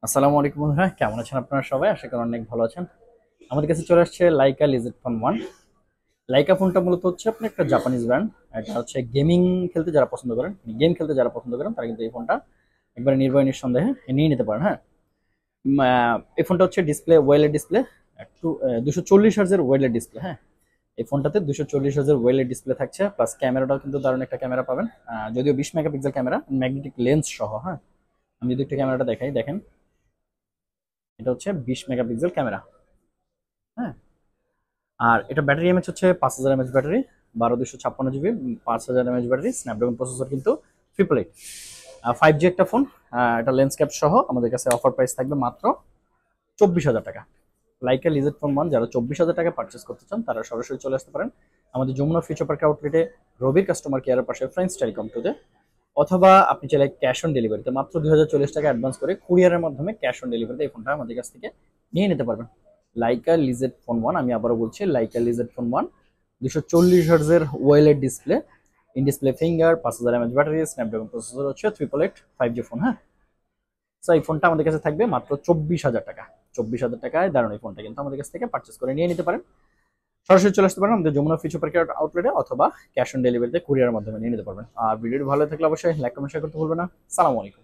আসসালামু আলাইকুম বন্ধুরা, কেমন আছেন আপনারা সবাই? আশা করি অনেক ভালো আছেন। আমাদের কাছে চলে আসছে লাইকা লিজেড ফোন 1। লাইকা ফোনটা মূলত হচ্ছে আপনার একটা জাপানিজ ব্র্যান্ড। এটা হচ্ছে গেমিং খেলতে যারা পছন্দ করেন, গেম খেলতে যারা পছন্দ করেন তারা কিন্তু এই ফোনটা একবারে নির্ভয় নিঃসন্দেহে নিয়ে নিতে পারেন। হ্যাঁ, এই ফোনটা হচ্ছে ডিসপ্লে ওয়েলের ডিসপ্লে, একটু 240 হার্জের ওয়েলের ডিসপ্লে। হ্যাঁ, এই ফোনটাতে 240 হার্জের ওয়েলের ডিসপ্লে থাকছে, প্লাস ক্যামেরাটাও কিন্তু দারুণ একটা ক্যামেরা পাবেন। যদিও 20 মেগাপিক্সেল ক্যামেরা, ম্যাগনেটিক লেন্স সহ। হ্যাঁ, আমি যদি একটু ক্যামেরাটা দেখাই, দেখেন এটা হচ্ছে 20 মেগাপিক্সেল ক্যামেরা। হ্যাঁ, আর এটা ব্যাটারি এমএচ হচ্ছে 5000 mAh battery, 12 256 GB, 5000 mAh battery, Snapdragon processor কিন্তু 888। 5G একটা ফোন। এটা লেন্স ক্যাপ সহ আমাদের কাছে অফার প্রাইস থাকবে মাত্র 24,000 টাকা। লাইকা লিজেড ফোন 1 যারা 24,000 টাকা পারচেস করতে চান তারা সরাসরি চলে আসতে পারেন আমাদের যমুনা ফিউচার পার্ক আউটলেটে, রবির কাস্টমার কেয়ারের পাশে ফ্রেন্ডস টেলিকম টুতে। অথবা আপনি চাইলে ক্যাশ অন ডেলিভারিতে মাত্র 2040 টাকা অ্যাডভান্স করে কুরিয়ারের মাধ্যমে ক্যাশ অন ডেলিভারিতে এই ফোনটা আমাদের কাছ থেকে নিয়ে নিতে পারবেন। লাইকা লিজেড ফোন 1, আমি আবারও বলছি লাইকা লিজেড ফোন 1, 240 হার্জের ওয়েলের display, in display finger, 5000 mAh battery, Snapdragon processor হচ্ছে 888, 5G ফোন। হ্যাঁ, সো এই ফোনটা আমাদের কাছে থাকবে মাত্র 24,000 টাকা। 24,000 টাকায় দাঁড়ানো এই ফোনটা কিন্তু আমাদের কাছ থেকে পারচেস করে নিয়ে নিতে পারেন। সরাসরি চলে আসতে পারেন আমাদের যমুনা ফিউচার পার্ক আউটলেটে, অথবা ক্যাশ অন ডেলিভারিতে কুরিয়ারের মাধ্যমে নিয়ে নিতে পারবেন। আর ভিডিওটি ভালো থাকলে অবশ্যই লাইক কমেন্ট শেয়ার করতে ভুলবেন না। সালামু আলাইকুম।